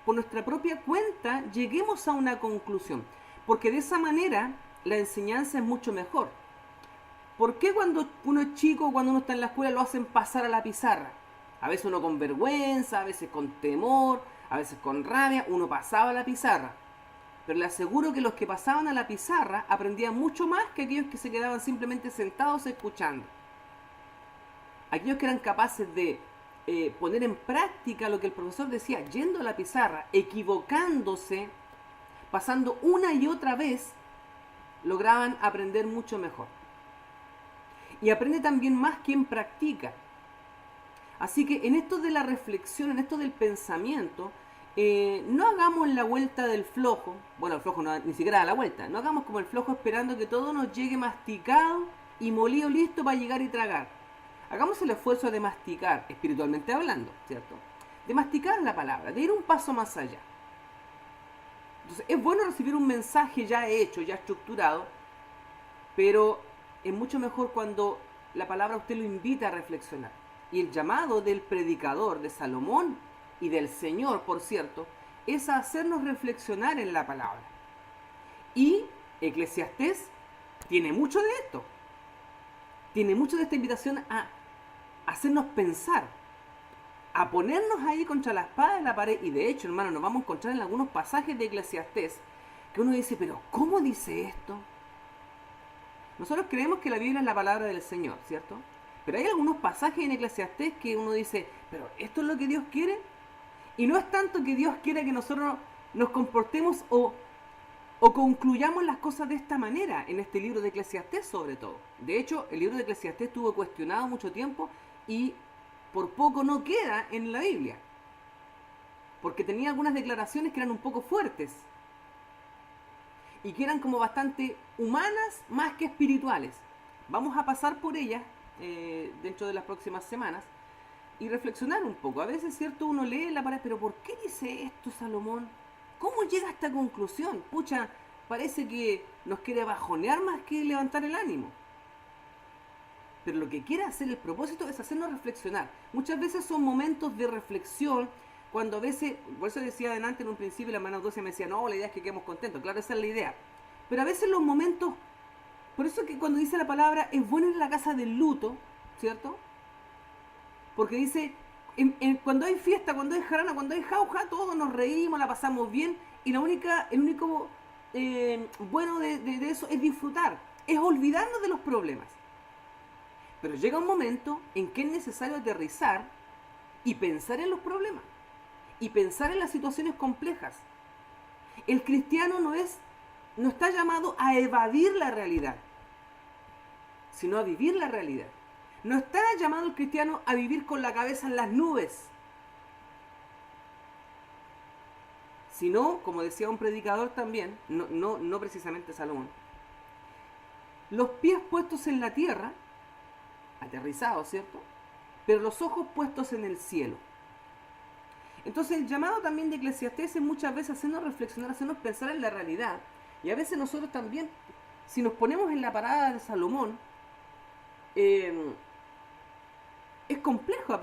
por nuestra propia cuenta lleguemos a una conclusión, porque de esa manera la enseñanza es mucho mejor. ¿Por qué cuando uno es chico, cuando uno está en la escuela, lo hacen pasar a la pizarra? A veces uno con vergüenza, a veces con temor, a veces con rabia, uno pasaba a la pizarra. Pero le aseguro que los que pasaban a la pizarra aprendían mucho más que aquellos que se quedaban simplemente sentados escuchando. Aquellos que eran capaces de poner en práctica lo que el profesor decía, yendo a la pizarra, equivocándose, pasando una y otra vez, lograban aprender mucho mejor. Y aprende también más quien practica. Así que en esto de la reflexión, en esto del pensamiento, no hagamos la vuelta del flojo. Bueno, el flojo no, ni siquiera da la vuelta. No hagamos como el flojo esperando que todo nos llegue masticado y molido listo para llegar y tragar. Hagamos el esfuerzo de masticar, espiritualmente hablando, ¿cierto? De masticar la palabra, de ir un paso más allá. Entonces, es bueno recibir un mensaje ya hecho, ya estructurado, pero es mucho mejor cuando la palabra usted lo invita a reflexionar. Y el llamado del predicador, de Salomón y del Señor, por cierto, es a hacernos reflexionar en la palabra. Y Eclesiastés tiene mucho de esto. Tiene mucho de esta invitación a hacernos pensar, a ponernos ahí contra la espada de la pared. Y de hecho, hermano, nos vamos a encontrar en algunos pasajes de Eclesiastés que uno dice, pero ¿cómo dice esto? Nosotros creemos que la Biblia es la palabra del Señor, ¿cierto? Pero hay algunos pasajes en Eclesiastés que uno dice, pero ¿esto es lo que Dios quiere? Y no es tanto que Dios quiera que nosotros nos comportemos o concluyamos las cosas de esta manera en este libro de Eclesiastés sobre todo. De hecho, el libro de Eclesiastés estuvo cuestionado mucho tiempo y por poco no queda en la Biblia. Porque tenía algunas declaraciones que eran un poco fuertes. Y que eran como bastante humanas más que espirituales. Vamos a pasar por ellas dentro de las próximas semanas y reflexionar un poco. A veces, cierto, uno lee la palabra, pero ¿por qué dice esto Salomón? ¿Cómo llega a esta conclusión? Pucha, parece que nos quiere bajonear más que levantar el ánimo. Pero lo que quiere hacer el propósito es hacernos reflexionar. Muchas veces son momentos de reflexión, cuando a veces, por eso decía adelante en un principio, la hermana Dulce me decía, no, la idea es que quedemos contentos. Claro, esa es la idea. Pero a veces los momentos, por eso que cuando dice la palabra, es bueno ir a la casa del luto, ¿cierto? Porque dice, cuando hay fiesta, cuando hay jarana, cuando hay jauja, todos nos reímos, la pasamos bien. Y el único bueno de eso es disfrutar, es olvidarnos de los problemas. Pero llega un momento en que es necesario aterrizar y pensar en los problemas. Y pensar en las situaciones complejas. El cristiano no está llamado a evadir la realidad, sino a vivir la realidad. No está llamado el cristiano a vivir con la cabeza en las nubes, sino, como decía un predicador también, no precisamente Salomón, los pies puestos en la tierra, aterrizados, ¿cierto? Pero los ojos puestos en el cielo. Entonces el llamado también de Eclesiastés es muchas veces hacernos reflexionar, hacernos pensar en la realidad. Y a veces nosotros también, si nos ponemos en la parada de Salomón, es complejo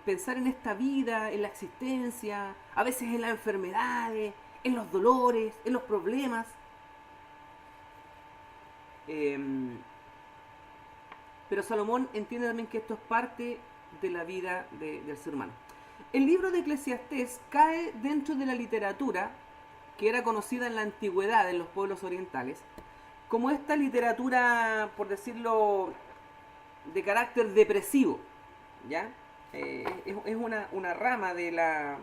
pensar en esta vida, en la existencia, a veces en las enfermedades, en los dolores, en los problemas. Pero Salomón entiende también que esto es parte de la vida del ser humano. El libro de Eclesiastés cae dentro de la literatura que era conocida en la antigüedad en los pueblos orientales, como esta literatura, por decirlo, de carácter depresivo, ¿ya? Es una rama de la...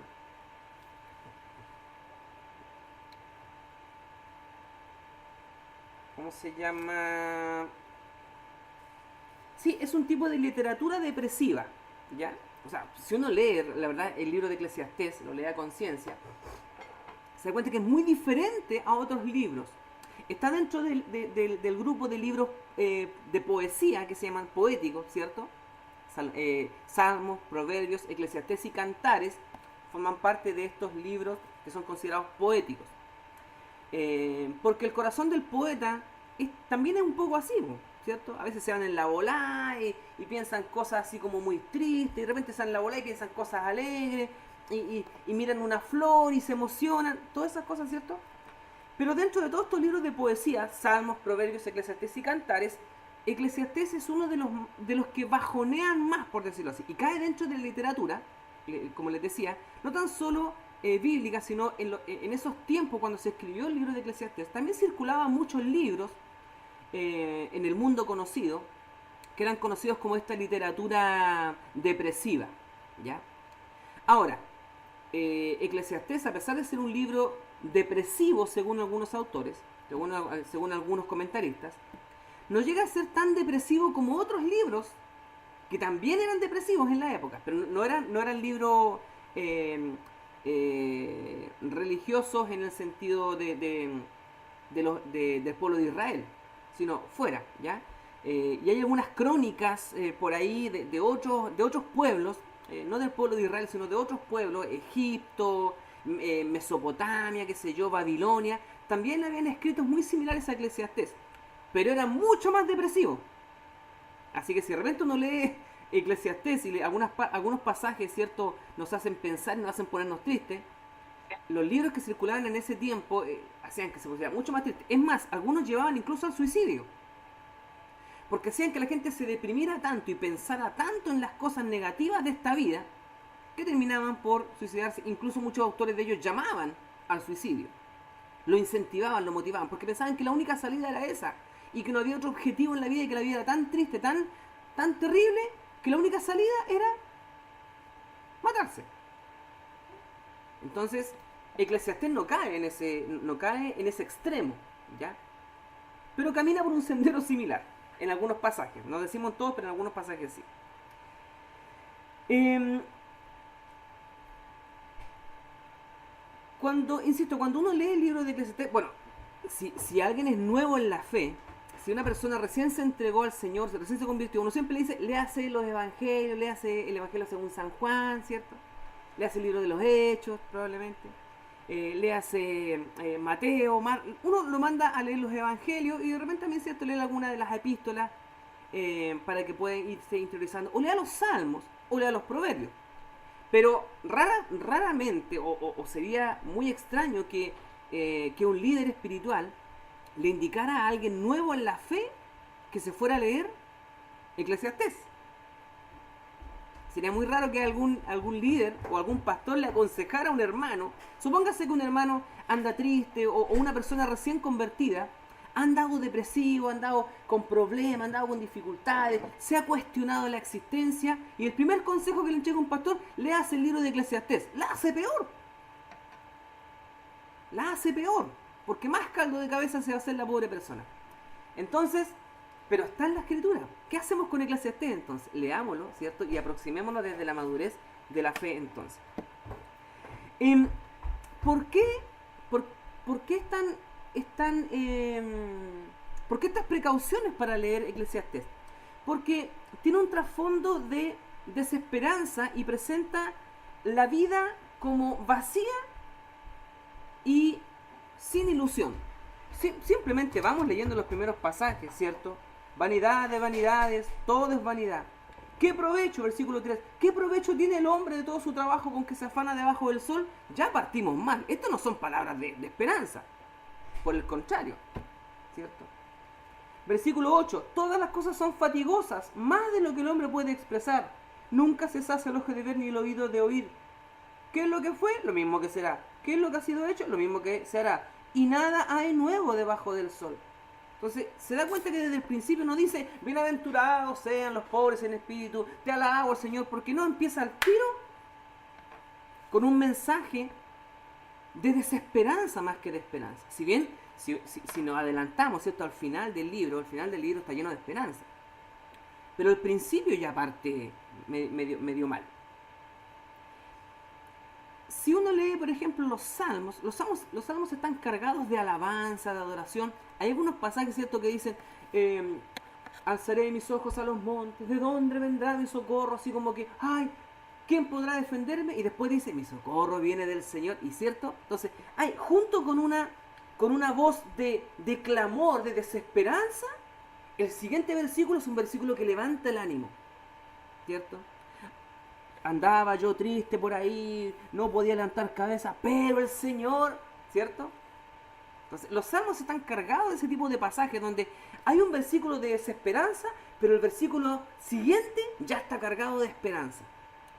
¿Cómo se llama? Sí, es un tipo de literatura depresiva, ¿ya? O sea, si uno lee, la verdad, el libro de Eclesiastés, lo lee a conciencia, se da cuenta que es muy diferente a otros libros. Está dentro del grupo de libros de poesía que se llaman poéticos, ¿cierto? Salmos, Proverbios, Eclesiastés y Cantares forman parte de estos libros que son considerados poéticos. Porque el corazón del poeta también es un poco así, ¿cierto? A veces se van en la volá y piensan cosas así como muy tristes, y de repente se van en la volá y piensan cosas alegres. y miran una flor y se emocionan, todas esas cosas, ¿cierto? Pero dentro de todos estos libros de poesía, Salmos, Proverbios, Eclesiastés y Cantares, Eclesiastés es uno de los que bajonean más, por decirlo así, y cae dentro de la literatura, como les decía, no tan solo bíblica, sino en esos tiempos cuando se escribió el libro de Eclesiastés, también circulaban muchos libros en el mundo conocido, que eran conocidos como esta literatura depresiva, ¿ya? Ahora, Eclesiastés, a pesar de ser un libro depresivo según algunos autores, según algunos comentaristas, no llega a ser tan depresivo como otros libros que también eran depresivos en la época, pero no eran libros religiosos en el sentido del pueblo de Israel, sino fuera, ¿ya? Y hay algunas crónicas por ahí de otros pueblos, no del pueblo de Israel, sino de otros pueblos, Egipto, Mesopotamia, qué sé yo, Babilonia, también habían escritos muy similares a Eclesiastés, pero eran mucho más depresivos. Así que si de repente uno lee Eclesiastés y algunos pasajes, ¿cierto?, nos hacen pensar y nos hacen ponernos tristes, los libros que circulaban en ese tiempo hacían que se pusiera mucho más triste. Es más, algunos llevaban incluso al suicidio. Porque hacían que la gente se deprimiera tanto y pensara tanto en las cosas negativas de esta vida, que terminaban por suicidarse. Incluso muchos autores de ellos llamaban al suicidio. Lo incentivaban, lo motivaban, porque pensaban que la única salida era esa. Y que no había otro objetivo en la vida y que la vida era tan triste, tan terrible, que la única salida era matarse. Entonces, Eclesiastés no cae en ese extremo, ¿ya? Pero camina por un sendero similar en algunos pasajes. No decimos todos, pero en algunos pasajes sí. Cuando uno lee el libro de Eclesiastés, bueno, si alguien es nuevo en la fe, si una persona recién se entregó al Señor, recién se convirtió, uno siempre le dice, léase los evangelios, léase el evangelio según San Juan, ¿cierto? Léase el libro de los Hechos, probablemente. Léase Mateo, uno lo manda a leer los evangelios y de repente también, ¿cierto?, lee alguna de las epístolas para que pueda irse interiorizando. O lea los Salmos, o lea los Proverbios. Pero raramente, o sería muy extraño que un líder espiritual le indicara a alguien nuevo en la fe que se fuera a leer Eclesiastés. Sería muy raro que algún líder o algún pastor le aconsejara a un hermano. Supóngase que un hermano anda triste o una persona recién convertida ha andado depresivo, ha andado con problemas, ha andado con dificultades, se ha cuestionado la existencia y el primer consejo que le entrega un pastor, léase el libro de Eclesiastés. La hace peor. La hace peor, porque más caldo de cabeza se va a hacer la pobre persona. Entonces, pero está en la escritura. ¿Qué hacemos con Eclesiastés entonces? Leámoslo, ¿cierto? Y aproximémonos desde la madurez de la fe entonces. ¿Por qué ¿por qué estas precauciones para leer Eclesiastés? Porque tiene un trasfondo de desesperanza y presenta la vida como vacía y sin ilusión. Simplemente vamos leyendo los primeros pasajes, ¿cierto? Vanidad de vanidades, todo es vanidad. ¿Qué provecho? Versículo 3. ¿Qué provecho tiene el hombre de todo su trabajo con que se afana debajo del sol? Ya partimos mal. Estas no son palabras de esperanza. Por el contrario, ¿cierto? Versículo 8. Todas las cosas son fatigosas, más de lo que el hombre puede expresar. Nunca se sacia el ojo de ver ni el oído de oír. ¿Qué es lo que fue? Lo mismo que será. ¿Qué es lo que ha sido hecho? Lo mismo que se hará. Y nada hay nuevo debajo del sol. Entonces, se da cuenta que desde el principio no dice, bienaventurados sean los pobres en espíritu, te alabo, Señor, porque no empieza al tiro con un mensaje de desesperanza más que de esperanza. Si bien, si nos adelantamos, ¿cierto?, al final del libro está lleno de esperanza. Pero el principio ya parte medio mal. Si uno lee, por ejemplo, los salmos están cargados de alabanza, de adoración. Hay algunos pasajes, ¿cierto?, que dicen, alzaré mis ojos a los montes, ¿de dónde vendrá mi socorro? Así como que, ay, ¿quién podrá defenderme? Y después dice, mi socorro viene del Señor, ¿y cierto? Entonces, hay, junto con una voz de clamor, de desesperanza, el siguiente versículo es un versículo que levanta el ánimo, ¿cierto? andaba yo triste por ahí, no podía levantar cabeza, pero el Señor, ¿cierto? Entonces, los salmos están cargados de ese tipo de pasajes donde hay un versículo de desesperanza, pero el versículo siguiente ya está cargado de esperanza.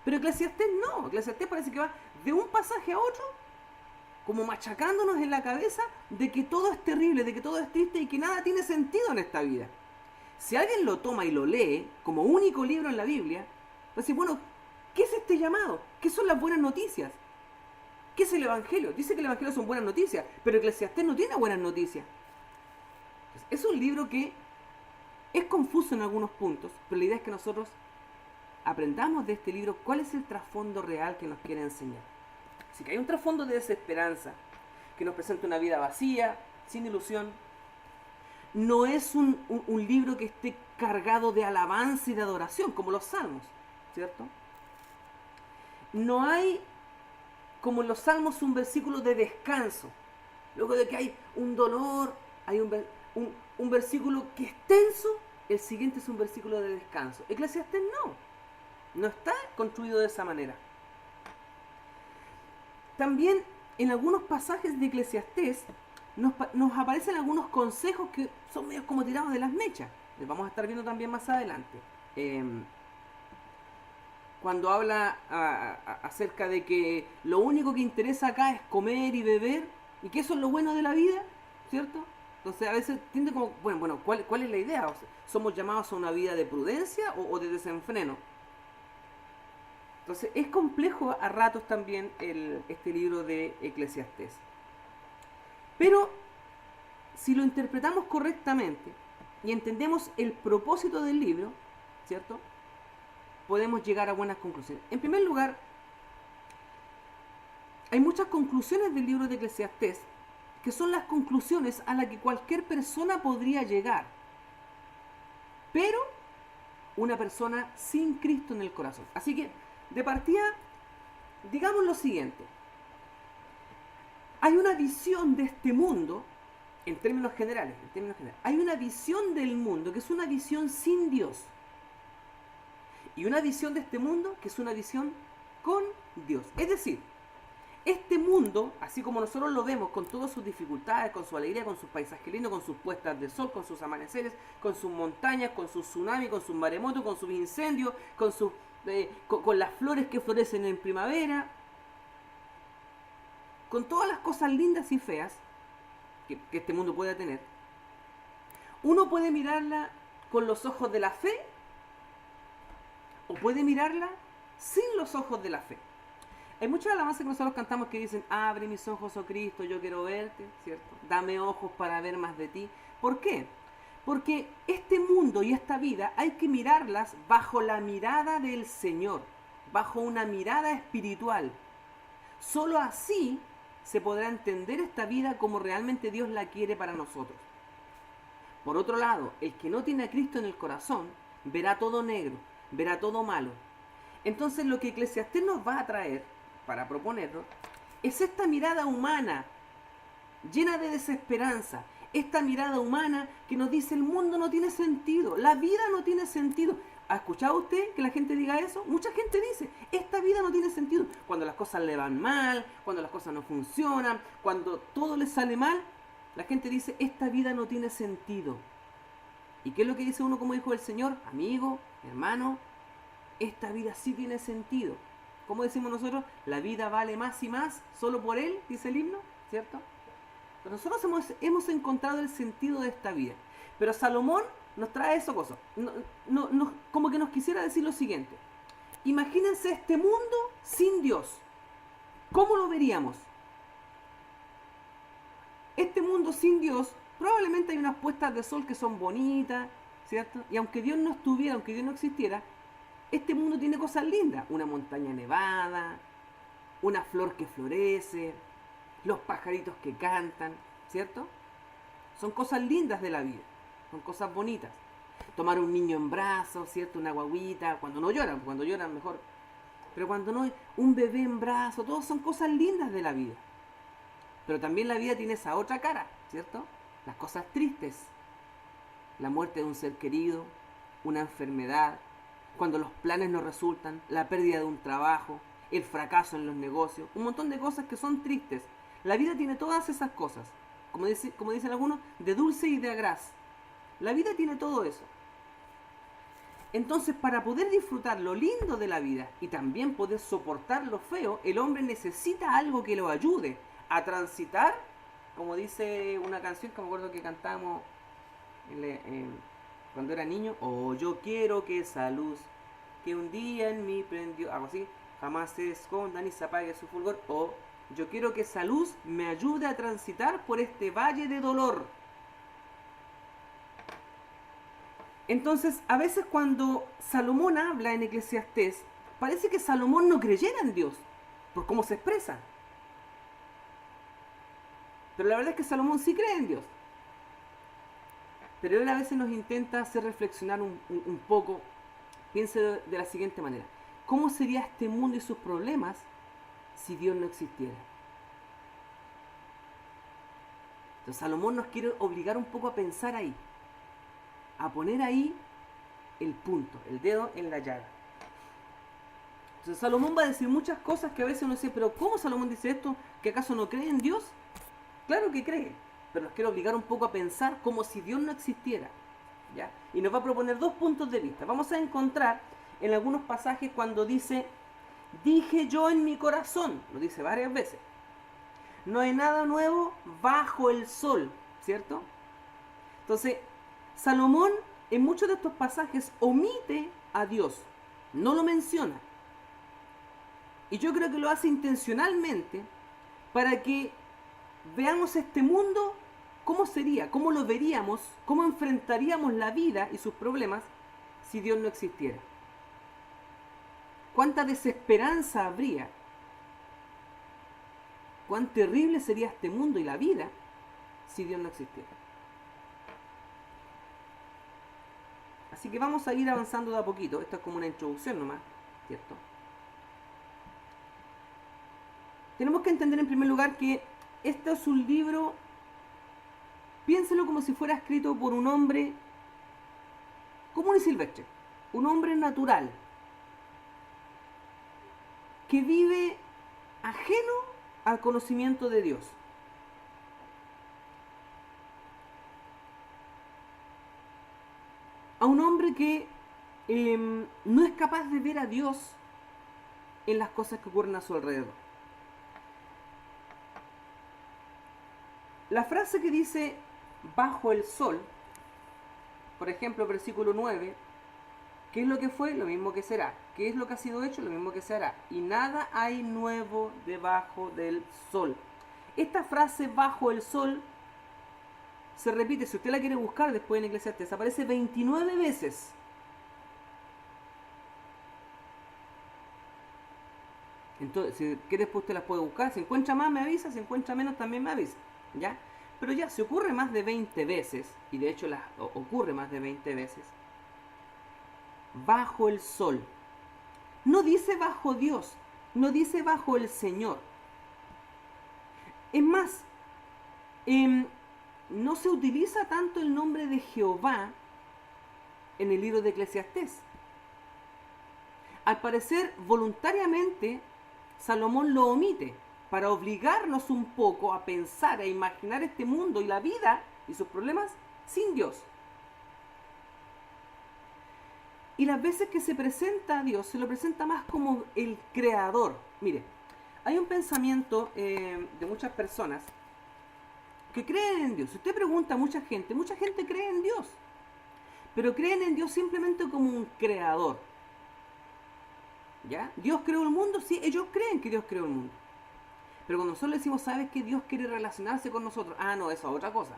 Pero Eclesiastés no, Eclesiastés parece que va de un pasaje a otro, como machacándonos en la cabeza de que todo es terrible, de que todo es triste y que nada tiene sentido en esta vida. Si alguien lo toma y lo lee como único libro en la Biblia, va a decir, bueno, ¿qué es este llamado? ¿Qué son las buenas noticias? ¿Qué es el Evangelio? Dice que el Evangelio son buenas noticias, pero Eclesiastés no tiene buenas noticias. Es un libro que es confuso en algunos puntos, pero la idea es que nosotros aprendamos de este libro cuál es el trasfondo real que nos quiere enseñar. Así que hay un trasfondo de desesperanza que nos presenta una vida vacía, sin ilusión. No es un libro que esté cargado de alabanza y de adoración, como los salmos, ¿cierto? No hay, como en los salmos, un versículo de descanso. Luego de que hay un dolor, hay un versículo que es tenso, el siguiente es un versículo de descanso. Eclesiastés no está construido de esa manera. También en algunos pasajes de Eclesiastés nos aparecen algunos consejos que son medio como tirados de las mechas. Les vamos a estar viendo también más adelante. Cuando habla acerca de que lo único que interesa acá es comer y beber, y que eso es lo bueno de la vida, ¿cierto? Entonces a veces tiende como, bueno, ¿cuál es la idea? O sea, ¿somos llamados a una vida de prudencia o de desenfreno? Entonces es complejo a ratos también este libro de Eclesiastés. Pero si lo interpretamos correctamente y entendemos el propósito del libro, ¿cierto? Podemos llegar a buenas conclusiones. En primer lugar, hay muchas conclusiones del libro de Eclesiastés que son las conclusiones a las que cualquier persona podría llegar, pero una persona sin Cristo en el corazón. Así que, de partida, digamos lo siguiente. Hay una visión de este mundo, en términos generales, hay una visión del mundo que es una visión sin Dios. Y una visión de este mundo que es una visión con Dios. Es decir, este mundo, así como nosotros lo vemos con todas sus dificultades, con su alegría, con sus paisajes lindos, con sus puestas de sol, con sus amaneceres, con sus montañas, con sus tsunamis, con sus maremotos, con sus incendios, con las flores que florecen en primavera, con todas las cosas lindas y feas que este mundo pueda tener, uno puede mirarla con los ojos de la fe o puede mirarla sin los ojos de la fe. Hay muchas alabanzas que nosotros cantamos que dicen, abre mis ojos, oh Cristo, yo quiero verte, ¿cierto? Dame ojos para ver más de ti. ¿Por qué? Porque este mundo y esta vida hay que mirarlas bajo la mirada del Señor, bajo una mirada espiritual. Solo así se podrá entender esta vida como realmente Dios la quiere para nosotros. Por otro lado, el que no tiene a Cristo en el corazón verá todo negro, verá todo malo. Entonces lo que Eclesiastés nos va a traer, para proponerlo, es esta mirada humana, llena de desesperanza, esta mirada humana que nos dice el mundo no tiene sentido, la vida no tiene sentido. ¿Ha escuchado usted que la gente diga eso? Mucha gente dice, esta vida no tiene sentido. Cuando las cosas le van mal, cuando las cosas no funcionan, cuando todo le sale mal, la gente dice, esta vida no tiene sentido. ¿Y qué es lo que dice uno como hijo del Señor? Amigo, hermano, esta vida sí tiene sentido. ¿Cómo decimos nosotros? La vida vale más y más solo por Él, dice el himno, ¿cierto? Pero nosotros hemos encontrado el sentido de esta vida. Pero Salomón nos trae eso cosa. Como que nos quisiera decir lo siguiente. Imagínense este mundo sin Dios. ¿Cómo lo veríamos? Este mundo sin Dios, probablemente hay unas puestas de sol que son bonitas, ¿cierto? Y aunque Dios no estuviera, aunque Dios no existiera, este mundo tiene cosas lindas. Una montaña nevada, una flor que florece, los pajaritos que cantan, ¿cierto? Son cosas lindas de la vida, son cosas bonitas. Tomar un niño en brazos, ¿cierto? Una guaguita, cuando lloran mejor. Pero cuando no, un bebé en brazos, todos son cosas lindas de la vida. Pero también la vida tiene esa otra cara, ¿cierto? Las cosas tristes. La muerte de un ser querido, una enfermedad, cuando los planes no resultan, la pérdida de un trabajo, el fracaso en los negocios, un montón de cosas que son tristes. La vida tiene todas esas cosas, como dicen algunos, de dulce y de agraz. La vida tiene todo eso. Entonces, para poder disfrutar lo lindo de la vida y también poder soportar lo feo, el hombre necesita algo que lo ayude a transitar, como dice una canción que me acuerdo que cantamos cuando era niño, o yo quiero que esa luz que un día en mí prendió, algo así, jamás se esconda ni se apague su fulgor, o yo quiero que esa luz me ayude a transitar por este valle de dolor. Entonces, a veces cuando Salomón habla en Eclesiastés, parece que Salomón no creyera en Dios, por cómo se expresa. Pero la verdad es que Salomón sí cree en Dios. Pero él a veces nos intenta hacer reflexionar un poco. Piense de la siguiente manera: ¿cómo sería este mundo y sus problemas si Dios no existiera? Entonces Salomón nos quiere obligar un poco a pensar ahí, a poner ahí el punto, el dedo en la llaga. Entonces Salomón va a decir muchas cosas que a veces uno dice, pero ¿cómo Salomón dice esto? ¿Que acaso no cree en Dios? Claro que cree, pero nos quiere obligar un poco a pensar como si Dios no existiera, ¿ya? Y nos va a proponer dos puntos de vista. Vamos a encontrar en algunos pasajes cuando dice, dije yo en mi corazón, lo dice varias veces, no hay nada nuevo bajo el sol, ¿cierto? Entonces, Salomón en muchos de estos pasajes omite a Dios, no lo menciona. Y yo creo que lo hace intencionalmente para que veamos este mundo cómo sería, cómo lo veríamos, cómo enfrentaríamos la vida y sus problemas si Dios no existiera. Cuánta desesperanza habría, cuán terrible sería este mundo y la vida si Dios no existiera. Así que vamos a ir avanzando de a poquito. Esto es como una introducción nomás, ¿cierto? Tenemos que entender en primer lugar que este es un libro, piénselo como si fuera escrito por un hombre común y silvestre, un hombre natural, que vive ajeno al conocimiento de Dios. A un hombre que no es capaz de ver a Dios en las cosas que ocurren a su alrededor. La frase que dice bajo el sol, por ejemplo, versículo 9, ¿qué es lo que fue? Lo mismo que será. ¿Qué es lo que ha sido hecho? Lo mismo que se hará. Y nada hay nuevo debajo del sol. Esta frase bajo el sol se repite, si usted la quiere buscar después en Eclesiastés, aparece 29 veces. Entonces, si quiere después usted las puede buscar. Si encuentra más me avisa, si encuentra menos también me avisa, ¿ya? Pero ya, si ocurre más de 20 veces, y de hecho ocurre más de 20 veces, bajo el sol. No dice bajo Dios, no dice bajo el Señor. Es más, no se utiliza tanto el nombre de Jehová en el libro de Eclesiastés. Al parecer, voluntariamente, Salomón lo omite para obligarnos un poco a pensar, a imaginar este mundo y la vida y sus problemas sin Dios. Y las veces que se presenta a Dios, se lo presenta más como el creador. Mire, hay un pensamiento de muchas personas que creen en Dios. Si usted pregunta a mucha gente cree en Dios. Pero creen en Dios simplemente como un creador. ¿Ya? ¿Dios creó el mundo? Sí, ellos creen que Dios creó el mundo. Pero cuando nosotros le decimos, ¿sabes que Dios quiere relacionarse con nosotros? Ah, no, eso es otra cosa.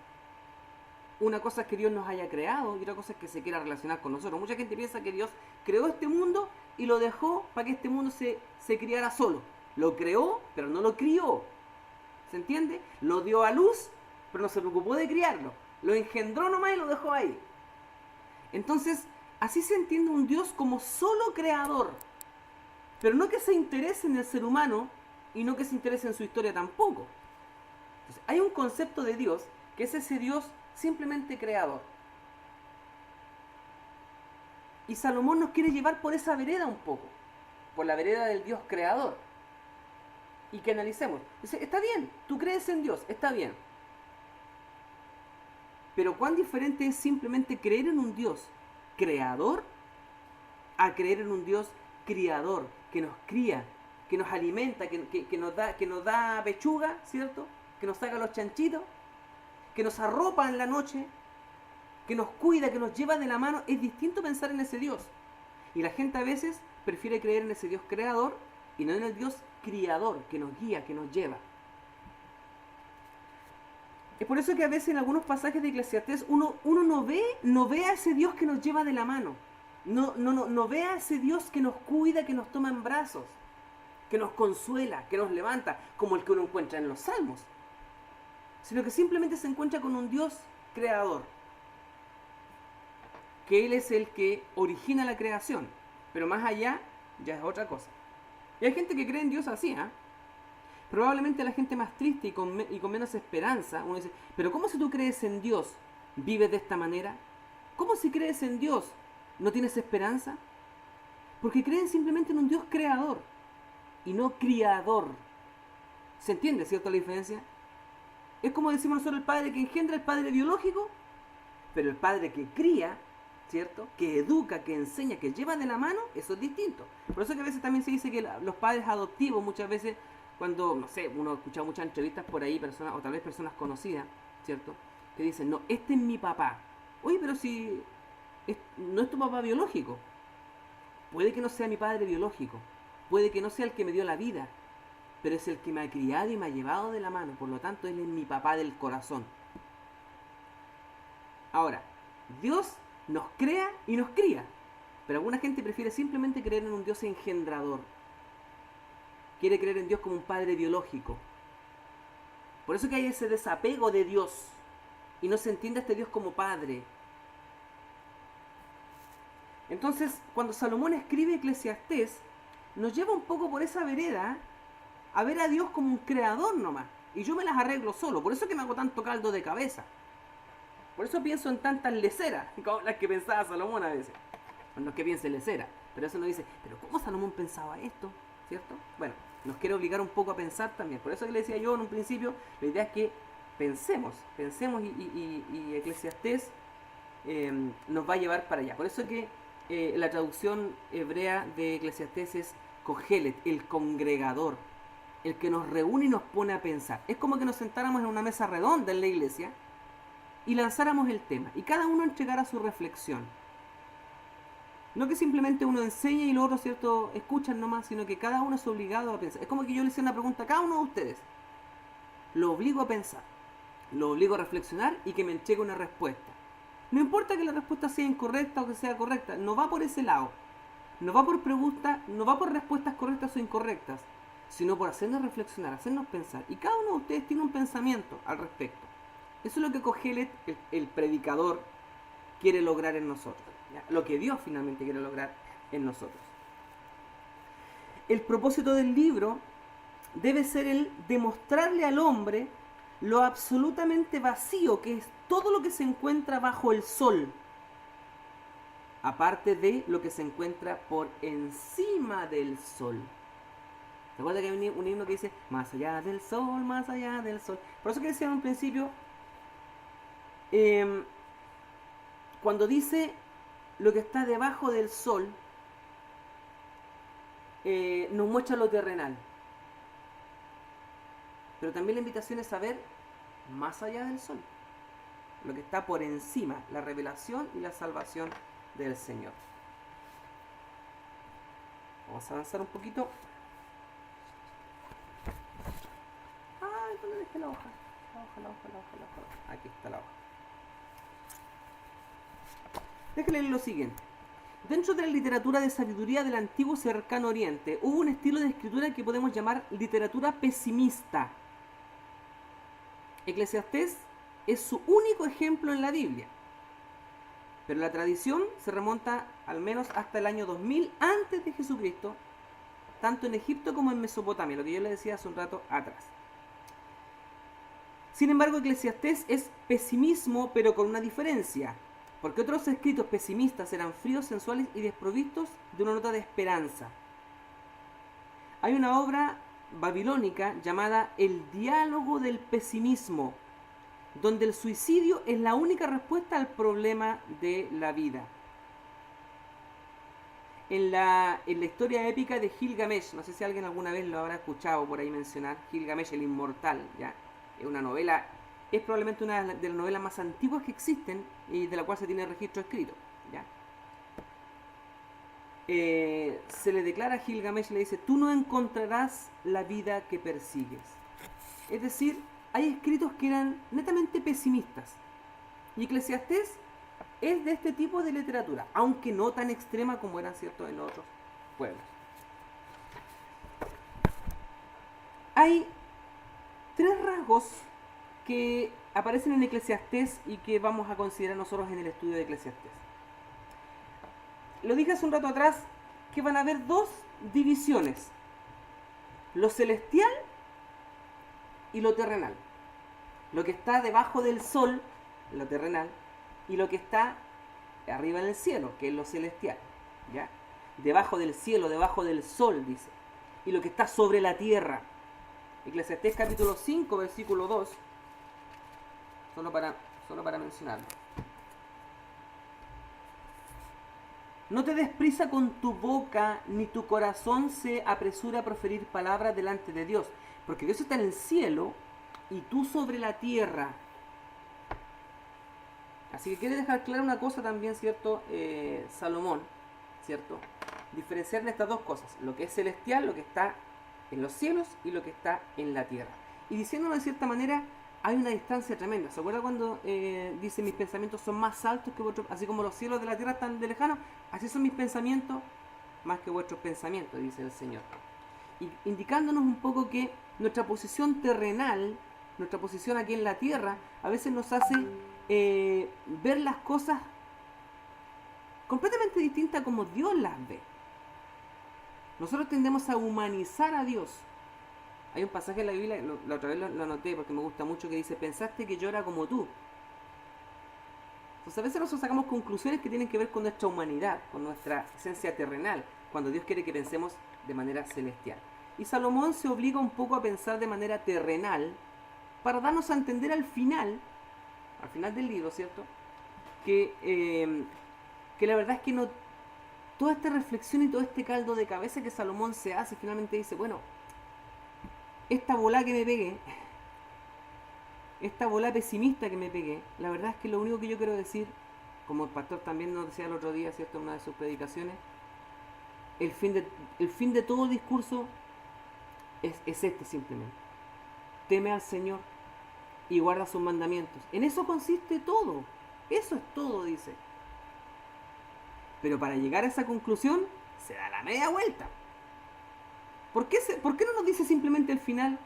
Una cosa es que Dios nos haya creado y otra cosa es que se quiera relacionar con nosotros. Mucha gente piensa que Dios creó este mundo y lo dejó para que este mundo se criara solo. Lo creó, pero no lo crió. ¿Se entiende? Lo dio a luz, pero no se preocupó de criarlo. Lo engendró nomás y lo dejó ahí. Entonces, así se entiende un Dios como solo creador. Pero no que se interese en el ser humano y no que se interese en su historia tampoco. Entonces, hay un concepto de Dios que es ese Dios simplemente creador. Y Salomón nos quiere llevar por esa vereda un poco, por la vereda del Dios creador. Y que analicemos. Dice, está bien, tú crees en Dios, está bien. Pero cuán diferente es simplemente creer en un Dios creador a creer en un Dios criador, que nos cría, que nos alimenta, que nos da pechuga, ¿cierto? Que nos saca los chanchitos, que nos arropa en la noche, que nos cuida, que nos lleva de la mano. Es distinto pensar en ese Dios. Y la gente a veces prefiere creer en ese Dios creador y no en el Dios criador, que nos guía, que nos lleva. Es por eso que a veces en algunos pasajes de Eclesiastés uno no ve a ese Dios que nos lleva de la mano. No ve a ese Dios que nos cuida, que nos toma en brazos, que nos consuela, que nos levanta, como el que uno encuentra en los Salmos. Sino que simplemente se encuentra con un Dios creador. Que Él es el que origina la creación. Pero más allá ya es otra cosa. Y hay gente que cree en Dios así, ¿eh? Probablemente la gente más triste y con menos esperanza, uno dice, pero ¿cómo si tú crees en Dios vives de esta manera? ¿Cómo si crees en Dios no tienes esperanza? Porque creen simplemente en un Dios creador y no criador. ¿Se entiende, cierto, la diferencia? Es como decimos nosotros el padre que engendra, el padre biológico, pero el padre que cría, ¿cierto? Que educa, que enseña, que lleva de la mano, eso es distinto. Por eso que a veces también se dice que los padres adoptivos muchas veces, cuando, no sé, uno ha escuchado muchas entrevistas por ahí, personas, o tal vez personas conocidas, ¿cierto? Que dicen, no, este es mi papá. Oye, pero si no es tu papá biológico. Puede que no sea mi padre biológico. Puede que no sea el que me dio la vida. Pero es el que me ha criado y me ha llevado de la mano. Por lo tanto, Él es mi papá del corazón. Ahora, Dios nos crea y nos cría. Pero alguna gente prefiere simplemente creer en un Dios engendrador. Quiere creer en Dios como un padre biológico. Por eso que hay ese desapego de Dios. Y no se entiende a este Dios como padre. Entonces, cuando Salomón escribe Eclesiastés, nos lleva un poco por esa vereda a ver a Dios como un creador nomás. Y yo me las arreglo solo. Por eso que me hago tanto caldo de cabeza. Por eso pienso en tantas leceras, como las que pensaba Salomón a veces. No es que piense lecera, pero eso nos dice, pero ¿cómo Salomón pensaba esto? ¿Cierto? Bueno, nos quiere obligar un poco a pensar también. Por eso que le decía yo en un principio, la idea es que pensemos y Eclesiastés nos va a llevar para allá. Por eso que la traducción hebrea de Eclesiastés es Kohelet, el congregador, el que nos reúne y nos pone a pensar. Es como que nos sentáramos en una mesa redonda en la iglesia y lanzáramos el tema y cada uno entregara su reflexión. No que simplemente uno enseñe y los otros, ¿cierto?, escuchan nomás, sino que cada uno es obligado a pensar. Es como que yo le hice una pregunta a cada uno de ustedes. Lo obligo a pensar, lo obligo a reflexionar y que me entregue una respuesta. No importa que la respuesta sea incorrecta o que sea correcta, no va por ese lado. No va por preguntas, no va por respuestas correctas o incorrectas, sino por hacernos reflexionar, hacernos pensar. Y cada uno de ustedes tiene un pensamiento al respecto. Eso es lo que Kohelet, el predicador, quiere lograr en nosotros. ¿Ya? Lo que Dios finalmente quiere lograr en nosotros. El propósito del libro debe ser el demostrarle al hombre lo absolutamente vacío que es todo lo que se encuentra bajo el sol, aparte de lo que se encuentra por encima del sol. ¿Se acuerda que hay un himno que dice más allá del sol, más allá del sol? Por eso que decía en un principio, cuando dice lo que está debajo del sol, nos muestra lo terrenal. Pero también la invitación es saber más allá del sol, lo que está por encima, la revelación y la salvación del Señor. Vamos a avanzar un poquito. Ay, ¿dónde dejé la hoja? La hoja. Aquí está la hoja. Déjenme leer lo siguiente. Dentro de la literatura de sabiduría del antiguo cercano oriente, hubo un estilo de escritura que podemos llamar literatura pesimista. Eclesiastés es su único ejemplo en la Biblia, pero la tradición se remonta al menos hasta el año 2000 antes de Jesucristo, tanto en Egipto como en Mesopotamia, lo que yo les decía hace un rato atrás. Sin embargo, Eclesiastés es pesimismo, pero con una diferencia. Porque otros escritos pesimistas eran fríos, sensuales y desprovistos de una nota de esperanza. Hay una obra babilónica llamada El diálogo del pesimismo, donde el suicidio es la única respuesta al problema de la vida. En la historia épica de Gilgamesh, no sé si alguien alguna vez lo habrá escuchado por ahí mencionar, Gilgamesh el Inmortal, ¿ya? Es una novela, es probablemente una de las novelas más antiguas que existen y de la cual se tiene registro escrito, ¿ya? Se le declara a Gilgamesh y le dice: tú no encontrarás la vida que persigues. Es decir, hay escritos que eran netamente pesimistas. Y Eclesiastés es de este tipo de literatura, aunque no tan extrema como eran ciertos en otros pueblos. Hay tres rasgos que aparecen en Eclesiastés y que vamos a considerar nosotros en el estudio de Eclesiastés. Lo dije hace un rato atrás, que van a haber dos divisiones: lo celestial y lo terrenal. Lo que está debajo del sol, lo terrenal, y lo que está arriba en el cielo, que es lo celestial, ¿ya? Debajo del cielo, debajo del sol, dice. Y lo que está sobre la tierra. Eclesiastés capítulo 5, versículo 2, solo para mencionarlo. No te des prisa con tu boca, ni tu corazón se apresura a proferir palabras delante de Dios, porque Dios está en el cielo y tú sobre la tierra. Así que quiere dejar clara una cosa también, ¿cierto? Salomón, ¿cierto? Diferenciar en estas dos cosas, lo que es celestial, lo que está en los cielos y lo que está en la tierra. Y diciéndolo de cierta manera, hay una distancia tremenda. ¿Se acuerda cuando dice: mis pensamientos son más altos que vuestros, así como los cielos de la tierra están de lejanos, así son mis pensamientos más que vuestros pensamientos, dice el Señor? Y indicándonos un poco que nuestra posición terrenal, nuestra posición aquí en la tierra, a veces nos hace ver las cosas completamente distintas a como Dios las ve. Nosotros tendemos a humanizar a Dios. Hay un pasaje en la Biblia, la otra vez lo anoté porque me gusta mucho, que dice: pensaste que yo era como tú. Entonces a veces nosotros sacamos conclusiones que tienen que ver con nuestra humanidad, con nuestra esencia terrenal, cuando Dios quiere que pensemos de manera celestial. Y Salomón se obliga un poco a pensar de manera terrenal para darnos a entender al final del libro, ¿cierto? Que la verdad es que no, toda esta reflexión y todo este caldo de cabeza que Salomón se hace, finalmente dice: bueno, esta bola que me pegué, esta bola pesimista que me pegué, la verdad es que lo único que yo quiero decir, como el pastor también nos decía el otro día, ¿cierto?, en una de sus predicaciones, el fin de todo discurso es este simplemente: teme al Señor y guarda sus mandamientos. En eso consiste todo. Eso es todo, dice. Pero para llegar a esa conclusión se da la media vuelta. ¿Por qué no nos dice simplemente el final?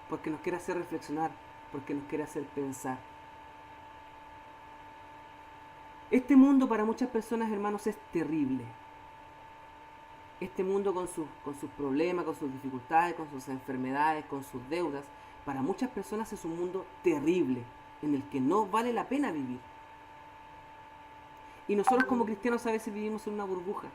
Porque nos quiere hacer reflexionar, porque nos quiere hacer pensar. Este mundo para muchas personas, hermanos, es terrible. Este mundo con sus problemas, con sus dificultades, con sus enfermedades, con sus deudas, para muchas personas es un mundo terrible, en el que no vale la pena vivir. Y nosotros como cristianos a veces vivimos en una burbuja.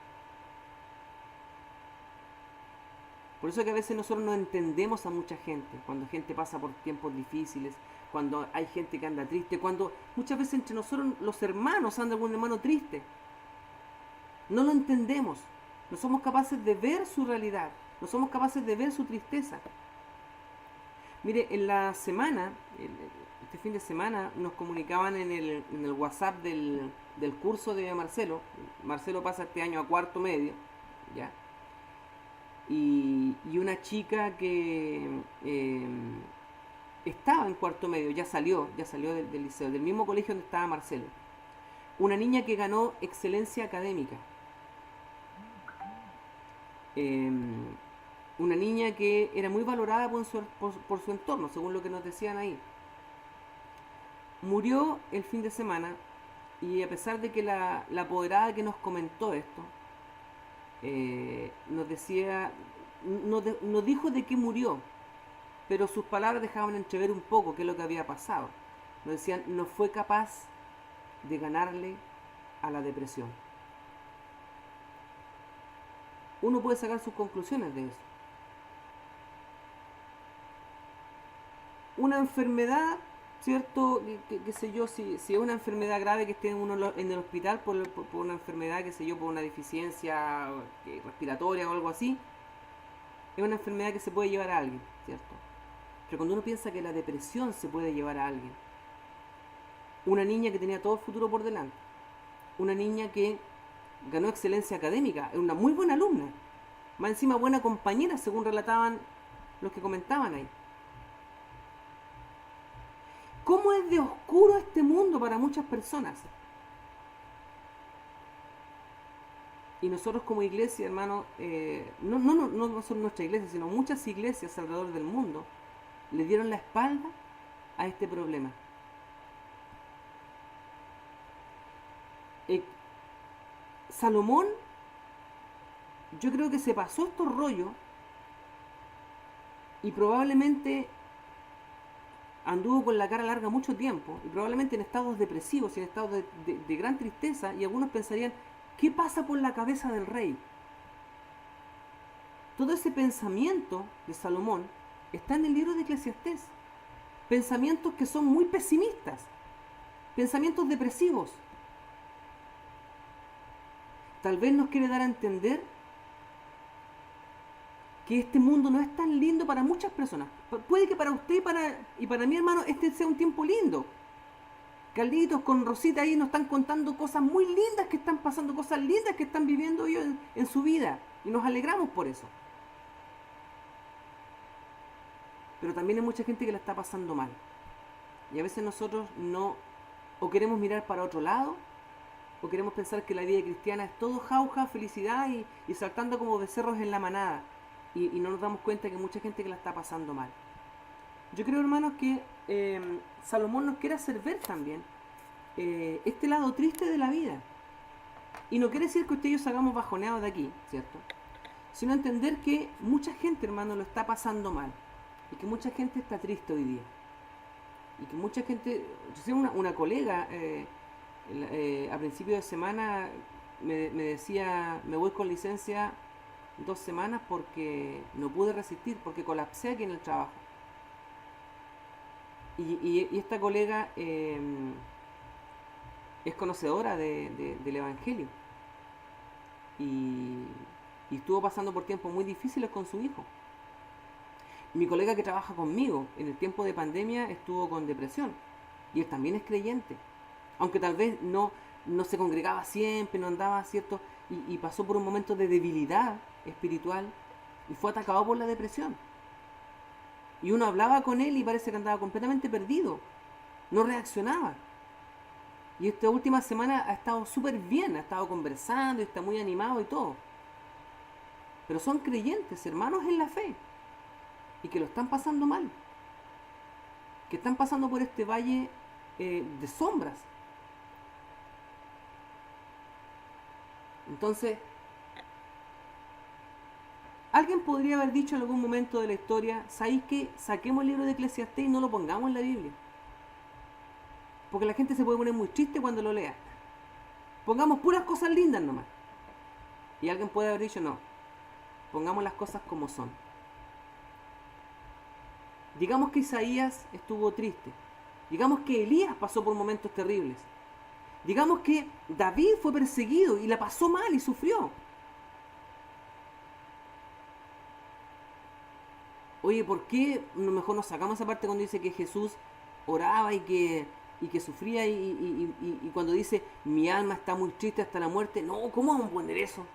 Por eso que a veces nosotros no entendemos a mucha gente, cuando gente pasa por tiempos difíciles, cuando hay gente que anda triste, cuando muchas veces entre nosotros los hermanos anda algún hermano triste. No lo entendemos, no somos capaces de ver su realidad, no somos capaces de ver su tristeza. Mire, en la semana, este fin de semana, nos comunicaban en el WhatsApp del curso de Marcelo. Marcelo pasa este año a cuarto medio, ¿ya? Y una chica que estaba en cuarto medio, ya salió del liceo, del mismo colegio donde estaba Marcelo. Una niña que ganó excelencia académica. Una niña que era muy valorada por su entorno, según lo que nos decían ahí. Murió el fin de semana, y a pesar de que la apoderada que nos comentó esto nos decía, nos dijo de qué murió, pero sus palabras dejaban entrever un poco qué es lo que había pasado. Nos decían: no fue capaz de ganarle a la depresión. Uno puede sacar sus conclusiones de eso. Una enfermedad, ¿cierto? Qué sé yo, si es una enfermedad grave que esté uno en el hospital por una enfermedad, qué sé yo, por una deficiencia respiratoria o algo así, es una enfermedad que se puede llevar a alguien, ¿cierto? Pero cuando uno piensa que la depresión se puede llevar a alguien, una niña que tenía todo el futuro por delante, una niña que ganó excelencia académica, es una muy buena alumna, más encima buena compañera, según relataban los que comentaban ahí. ¿Cómo es de oscuro este mundo para muchas personas? Y nosotros como iglesia, hermano, no solo nuestra iglesia, sino muchas iglesias alrededor del mundo, le dieron la espalda a este problema. Salomón, yo creo que se pasó estos rollos y probablemente anduvo con la cara larga mucho tiempo y probablemente en estados depresivos y en estados de gran tristeza, y algunos pensarían, ¿qué pasa por la cabeza del rey? Todo ese pensamiento de Salomón está en el libro de Eclesiastés. Pensamientos que son muy pesimistas, pensamientos depresivos. Tal vez nos quiere dar a entender que este mundo no es tan lindo para muchas personas. Puede que para usted y para mi hermano este sea un tiempo lindo. Carlitos con Rosita ahí nos están contando cosas muy lindas que están pasando, cosas lindas que están viviendo ellos en su vida. Y nos alegramos por eso. Pero también hay mucha gente que la está pasando mal. Y a veces nosotros no, o queremos mirar para otro lado, o queremos pensar que la vida cristiana es todo jauja, felicidad y saltando como becerros en la manada. Y no nos damos cuenta que hay mucha gente que la está pasando mal. Yo creo, hermanos, que Salomón nos quiere hacer ver también este lado triste de la vida. Y no quiere decir que usted y yo salgamos bajoneados de aquí, ¿cierto? Sino entender que mucha gente, hermano, lo está pasando mal. Y que mucha gente está triste hoy día. Y que mucha gente... Yo sé, una colega a principio de semana me decía, me voy con licencia 2 semanas porque no pude resistir, porque colapsé aquí en el trabajo. Y esta colega es conocedora del Evangelio y estuvo pasando por tiempos muy difíciles con su hijo. Mi colega que trabaja conmigo en el tiempo de pandemia estuvo con depresión y él también es creyente, aunque tal vez no se congregaba siempre, no andaba, ¿cierto? Y pasó por un momento de debilidad espiritual y fue atacado por la depresión. Y uno hablaba con él y parece que andaba completamente perdido, no reaccionaba. Y esta última semana ha estado súper bien, ha estado conversando y está muy animado y todo. Pero son creyentes, hermanos en la fe, y que lo están pasando mal, que están pasando por este valle de sombras. Entonces, alguien podría haber dicho en algún momento de la historia, ¿sabéis qué? Saquemos el libro de Eclesiastés y no lo pongamos en la Biblia, porque la gente se puede poner muy triste cuando lo lea. Pongamos puras cosas lindas nomás. Y alguien puede haber dicho, no, pongamos las cosas como son. Digamos que Isaías estuvo triste. Digamos que Elías pasó por momentos terribles. Digamos que David fue perseguido y la pasó mal y sufrió. Oye, ¿por qué mejor nos sacamos esa parte cuando dice que Jesús oraba y que sufría y cuando dice mi alma está muy triste hasta la muerte? No, ¿cómo vamos a poner eso?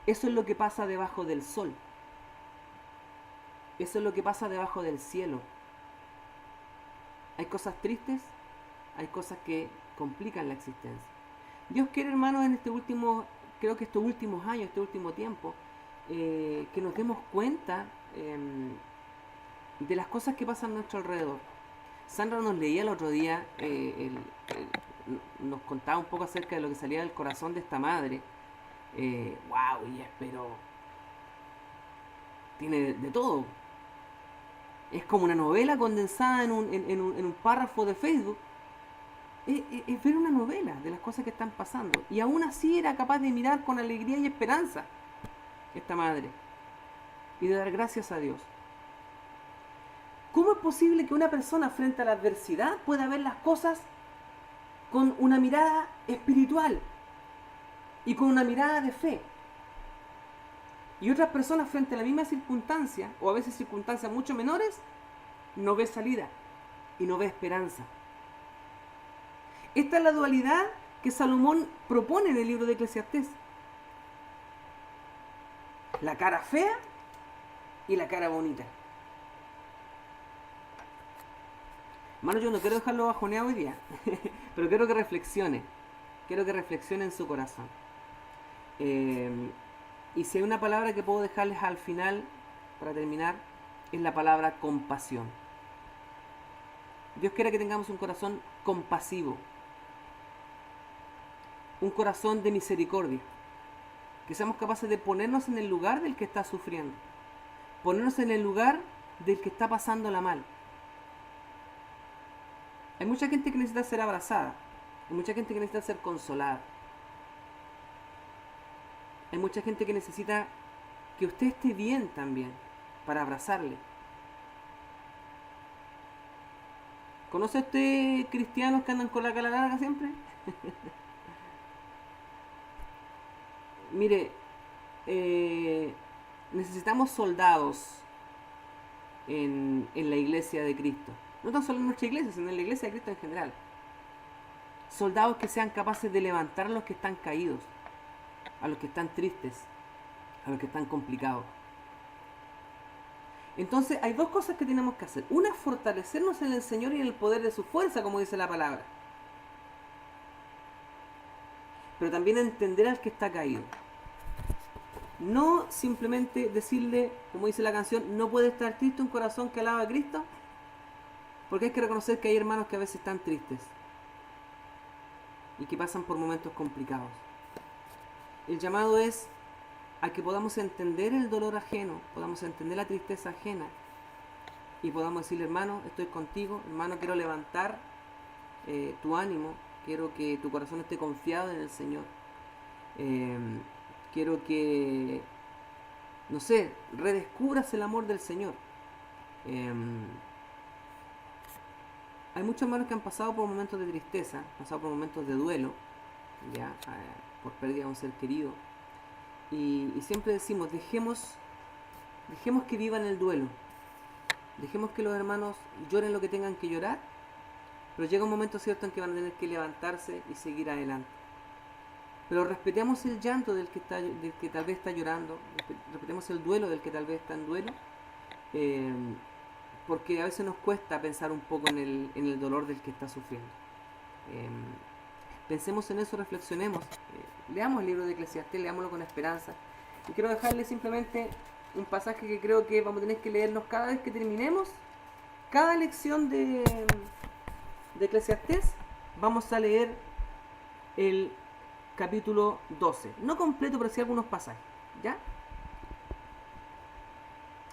Eso es lo que pasa debajo del sol. Eso es lo que pasa debajo del cielo. Hay cosas tristes, hay cosas que complican la existencia. Dios quiere, hermanos, en creo que estos últimos años, este último tiempo, que nos demos cuenta de las cosas que pasan a nuestro alrededor. Sandra nos leía el otro día, nos contaba un poco acerca de lo que salía del corazón de esta madre. Wow, y espero tiene de todo. Es como una novela condensada en un párrafo de Facebook. Es ver una novela de las cosas que están pasando. Y aún así era capaz de mirar con alegría y esperanza esta madre. Y de dar gracias a Dios. ¿Cómo es posible que una persona frente a la adversidad pueda ver las cosas con una mirada espiritual y con una mirada de fe? Y otras personas frente a la misma circunstancia, o a veces circunstancias mucho menores, no ve salida y no ve esperanza. Esta es la dualidad que Salomón propone en el libro de Eclesiastés. La cara fea y la cara bonita. Hermano, yo no quiero dejarlo bajoneado hoy día, pero quiero que reflexione. Quiero que reflexione en su corazón. Y si hay una palabra que puedo dejarles al final, para terminar, es la palabra compasión. Dios quiere que tengamos un corazón compasivo, un corazón de misericordia, que seamos capaces de ponernos en el lugar del que está sufriendo, ponernos en el lugar del que está pasándola mal. Hay mucha gente que necesita ser abrazada, hay mucha gente que necesita ser consolada, hay mucha gente que necesita que usted esté bien también, para abrazarle. ¿Conoce usted cristianos que andan con la cara larga siempre? Mire, necesitamos soldados en la iglesia de Cristo. No tan solo en nuestra iglesia, sino en la iglesia de Cristo en general. Soldados que sean capaces de levantar a los que están caídos, a los que están tristes, a los que están complicados. Entonces hay dos cosas que tenemos que hacer. Una es fortalecernos en el Señor y en el poder de su fuerza, como dice la palabra. Pero también entender al que está caído. No simplemente decirle, como dice la canción, no puede estar triste un corazón que alaba a Cristo. Porque hay que reconocer que hay hermanos que a veces están tristes y que pasan por momentos complicados. El llamado es a que podamos entender el dolor ajeno, podamos entender la tristeza ajena y podamos decirle, hermano, estoy contigo, hermano, quiero levantar tu ánimo, quiero que tu corazón esté confiado en el Señor, quiero que, no sé, redescubras el amor del Señor. Hay muchos hermanos que han pasado por momentos de tristeza, han pasado por momentos de duelo, ya por pérdida de un ser querido. Y siempre decimos, dejemos que vivan el duelo. Dejemos que los hermanos lloren lo que tengan que llorar, pero llega un momento cierto en que van a tener que levantarse y seguir adelante. Pero respetemos el llanto del que tal vez está llorando, respetemos el duelo del que tal vez está en duelo, porque a veces nos cuesta pensar un poco en el dolor del que está sufriendo. Pensemos en eso, reflexionemos, leamos el libro de Eclesiastés, leámoslo con esperanza. Y quiero dejarles simplemente un pasaje que creo que vamos a tener que leernos cada vez que terminemos cada lección de Eclesiastés. Vamos a leer el capítulo 12, no completo, pero sí algunos pasajes, ¿ya?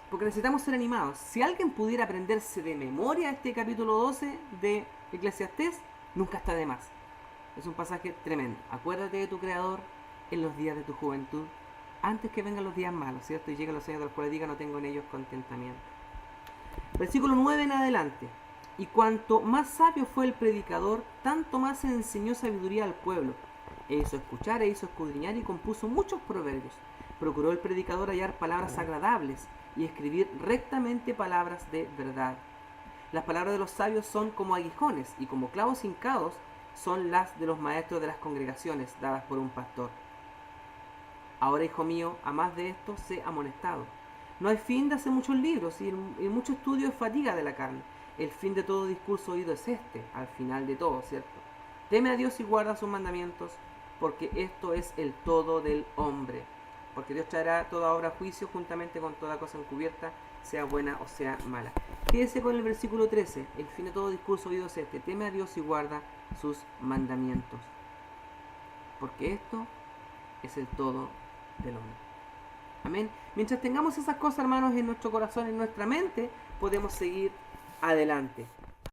Porque necesitamos ser animados. Si alguien pudiera aprenderse de memoria este capítulo 12 de Eclesiastés, nunca está de más. Es un pasaje tremendo. Acuérdate de tu Creador en los días de tu juventud, antes que vengan los días malos, ¿cierto? Y lleguen los años de los cuales diga, no tengo en ellos contentamiento. Versículo 9 en adelante. Y cuanto más sabio fue el predicador, tanto más se enseñó sabiduría al pueblo. E hizo escuchar, e hizo escudriñar, y compuso muchos proverbios. Procuró el predicador hallar palabras agradables, y escribir rectamente palabras de verdad. Las palabras de los sabios son como aguijones, y como clavos hincados son las de los maestros de las congregaciones, dadas por un pastor. Ahora, hijo mío, a más de esto, sé amonestado. No hay fin de hacer muchos libros, y mucho estudio es fatiga de la carne. El fin de todo discurso oído es este, al final de todo, ¿cierto? Teme a Dios y guarda sus mandamientos, porque esto es el todo del hombre. Porque Dios traerá toda obra a juicio juntamente con toda cosa encubierta, sea buena o sea mala. Quédese con el versículo 13. El fin de todo discurso oído es este: teme a Dios y guarda sus mandamientos, porque esto es el todo del hombre. Amén. Mientras tengamos esas cosas, hermanos, en nuestro corazón, en nuestra mente, podemos seguir adelante.